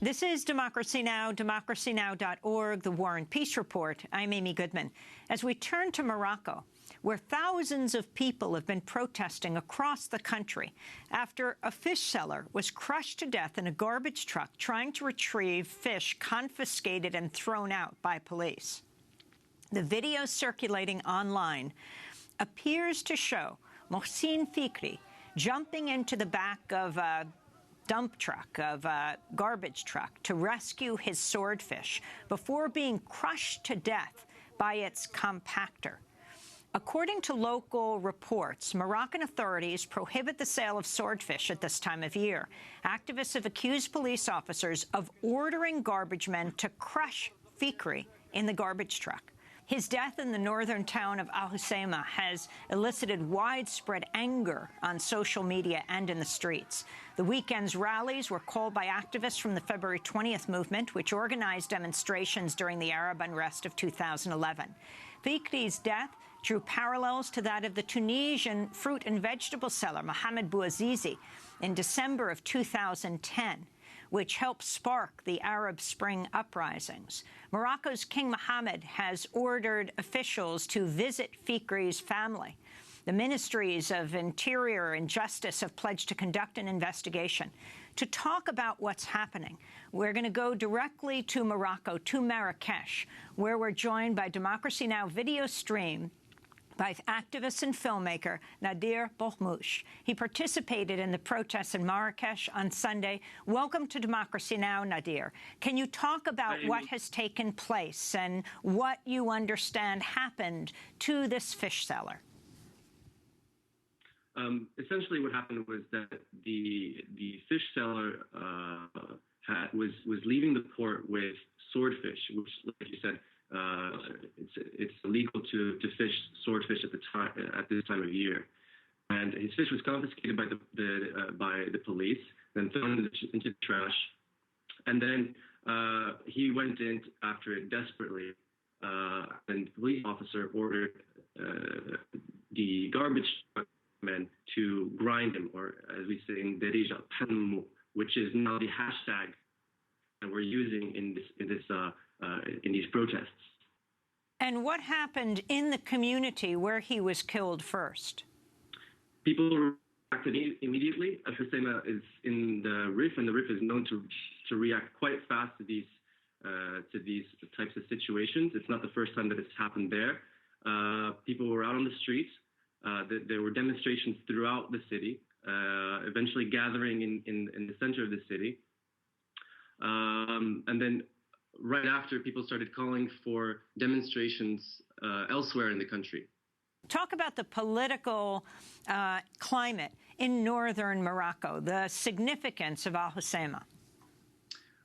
This is Democracy Now!, democracynow.org, the War and Peace Report. I'm Amy Goodman. As we turn to Morocco, where thousands of people have been protesting across the country after a fish seller was crushed to death in a garbage truck trying to retrieve fish confiscated and thrown out by police. The video circulating online appears to show Mohsin Fikri jumping into the back of a dump truck, of a garbage truck, to rescue his swordfish before being crushed to death by its compactor. According to local reports, Moroccan authorities prohibit the sale of swordfish at this time of year. Activists have accused police officers of ordering garbage men to crush Fikri in the garbage truck. His death in the northern town of Al Hoceima has elicited widespread anger on social media and in the streets. The weekend's rallies were called by activists from the February 20th movement, which organized demonstrations during the Arab unrest of 2011. Fikri's death drew parallels to that of the Tunisian fruit and vegetable seller Mohamed Bouazizi in December of 2010. Which helped spark the Arab Spring uprisings. Morocco's King Mohammed has ordered officials to visit Fikri's family. The ministries of Interior and Justice have pledged to conduct an investigation. To talk about what's happening, we're going to go directly to Morocco, to Marrakesh, where we're joined by Democracy Now! Video stream by activist and filmmaker Nadir Bourmouche. He participated in the protests in Marrakesh on Sunday. Welcome to Democracy Now!, Nadir. Can you talk about what has taken place and what you understand happened to this fish seller? Essentially what happened was that the fish seller was leaving the port with swordfish, which, like you said, it's illegal to fish swordfish at this time of year, and his fish was confiscated by the police, then thrown into the trash, and then he went in after it desperately, and the police officer ordered the garbage men to grind him, or as we say in Derija, panmu, which is now the hashtag that we're using in these protests. And what happened in the community where he was killed first? People reacted immediately. Al Hoceima is in the Rif, and the Rif is known to react quite fast to these types of situations. It's not the first time that it's happened there. People were out on the streets. There were demonstrations throughout the city, eventually gathering in the center of the city. And then right after, people started calling for demonstrations elsewhere in the country. Talk about the political climate in northern Morocco, the significance of Al Hoceima.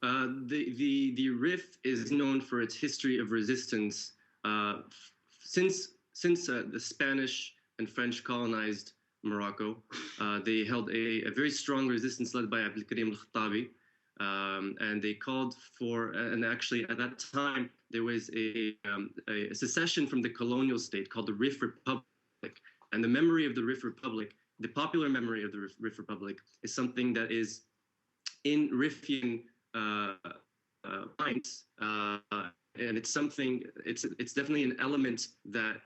The Rif is known for its history of resistance since the Spanish and French colonized Morocco. They held a very strong resistance led by Abdelkarim al-Khattabi. And they called for, and actually at that time, there was a secession from the colonial state called the Rif Republic. And the memory of the Rif Republic, the popular memory of the Rif Republic, is something that is in Rifian minds. And it's something, it's definitely an element that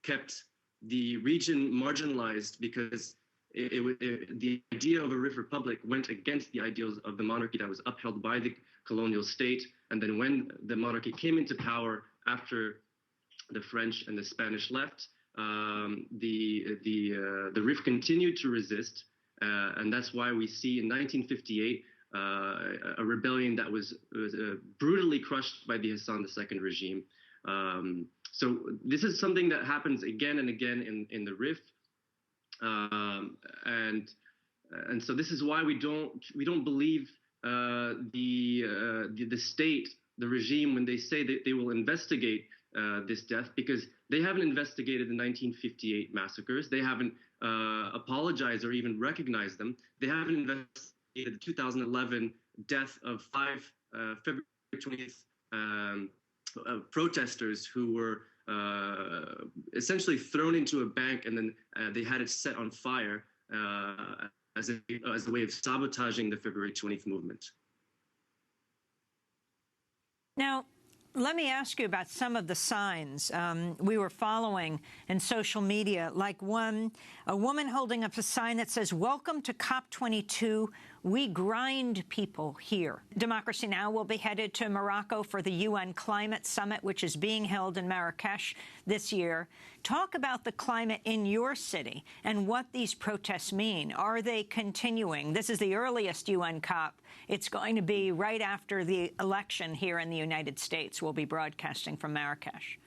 kept the region marginalized, because the idea of a Rif Republic went against the ideals of the monarchy that was upheld by the colonial state. And then when the monarchy came into power after the French and the Spanish left, the Rif continued to resist. And that's why we see in 1958 a rebellion that was brutally crushed by the Hassan II regime. So this is something that happens again and again in the Rif. And so this is why we don't believe the state, the regime, when they say that they will investigate this death, because they haven't investigated the 1958 massacres. They haven't apologized or even recognized them. They haven't investigated the 2011 death of 5 February 20th protesters who were essentially thrown into a bank, and then they had it set on fire as a way of sabotaging the February 20th movement. Now, let me ask you about some of the signs we were following in social media, like a woman holding up a sign that says, "Welcome to COP22. We grind people here." Democracy Now! Will be headed to Morocco for the UN Climate Summit, which is being held in Marrakesh this year. Talk about the climate in your city and what these protests mean. Are they continuing? This is the earliest UN COP. It's going to be right after the election here in the United States. We'll be broadcasting from Marrakesh.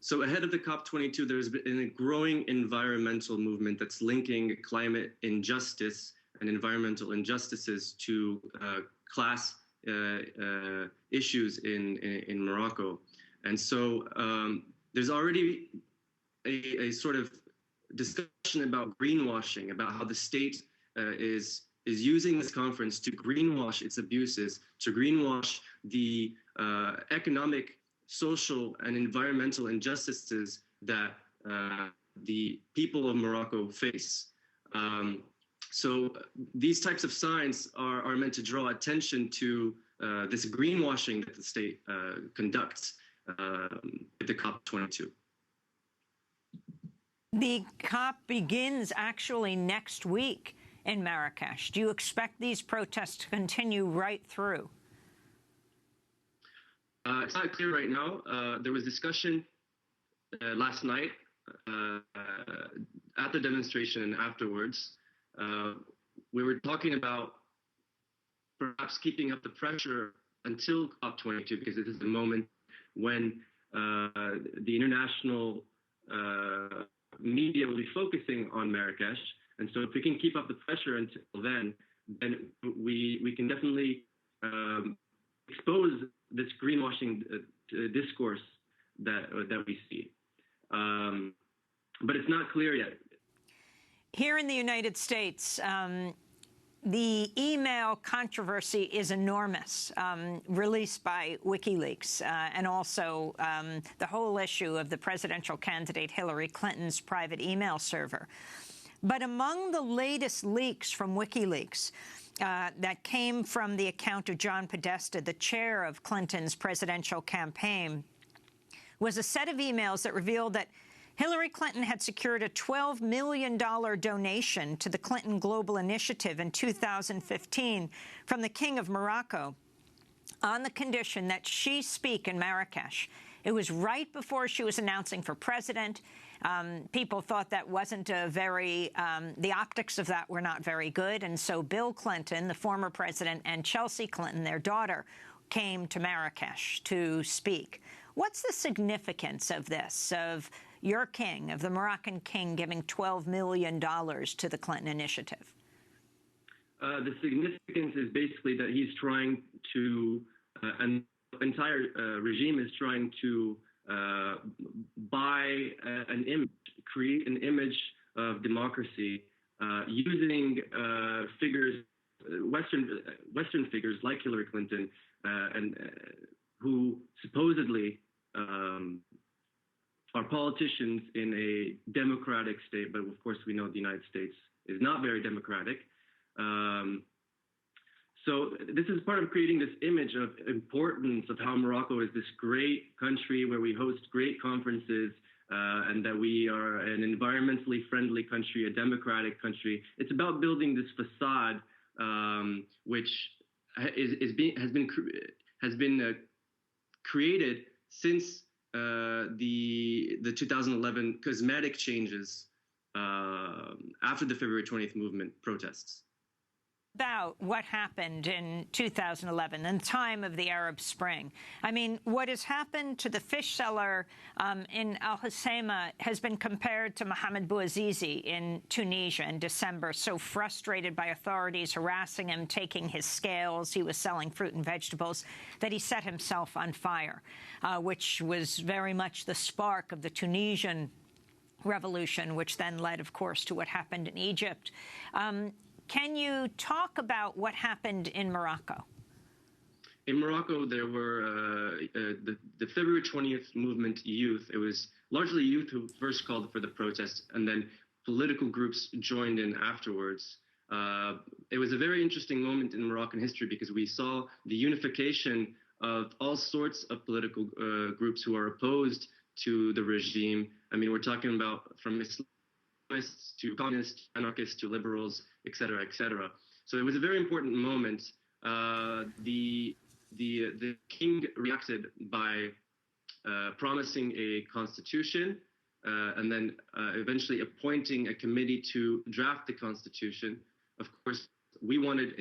So ahead of the COP22, there's been a growing environmental movement that's linking climate injustice and environmental injustices to class issues in Morocco. And so there's already a sort of discussion about greenwashing, about how the state is using this conference to greenwash its abuses, to greenwash the economic, social, and environmental injustices that the people of Morocco face. So these types of signs are meant to draw attention to this greenwashing that the state conducts at the COP22. The COP begins actually next week in Marrakesh. Do you expect these protests to continue right through? It's not clear right now. There was discussion last night at the demonstration and afterwards. We were talking about perhaps keeping up the pressure until COP22, because this is the moment when the international media will be focusing on Marrakesh. And so if we can keep up the pressure until then we can definitely expose this greenwashing discourse that we see. But it's not clear yet. Here in the United States, the email controversy is enormous, released by WikiLeaks, and also the whole issue of the presidential candidate Hillary Clinton's private email server. But among the latest leaks from WikiLeaks that came from the account of John Podesta, the chair of Clinton's presidential campaign, was a set of emails that revealed that Hillary Clinton had secured a $12 million donation to the Clinton Global Initiative in 2015 from the King of Morocco on the condition that she speak in Marrakesh. It was right before she was announcing for president. People thought that wasn't a very, the optics of that were not very good. And so Bill Clinton, the former president, and Chelsea Clinton, their daughter, came to Marrakesh to speak. What's the significance of this, of your king, of the Moroccan king, giving $12 million to the Clinton Initiative? The significance is basically that he's trying to, an entire regime is trying to buy an image, create an image of democracy using figures, Western figures like Hillary Clinton, and who supposedly are politicians in a democratic state, but of course we know the United States is not very democratic. So this is part of creating this image of importance of how Morocco is this great country where we host great conferences, and that we are an environmentally friendly country, a democratic country. It's about building this facade, which has been created since the 2011 cosmetic changes after the February 20th movement protests. About what happened in 2011, in the time of the Arab Spring. I mean, what has happened to the fish seller in Al Hoceima has been compared to Mohamed Bouazizi in Tunisia in December, so frustrated by authorities harassing him, taking his scales. He was selling fruit and vegetables, that he set himself on fire, which was very much the spark of the Tunisian revolution, which then led, of course, to what happened in Egypt. Can you talk about what happened in Morocco? In Morocco, there were the February 20th movement youth. It was largely youth who first called for the protests, and then political groups joined in afterwards. It was a very interesting moment in Moroccan history because we saw the unification of all sorts of political groups who are opposed to the regime. I mean, we're talking about from Islamists to communists, anarchists to liberals, et cetera, et cetera. So it was a very important moment. The king reacted by promising a constitution, and then eventually appointing a committee to draft the constitution. Of course, we wanted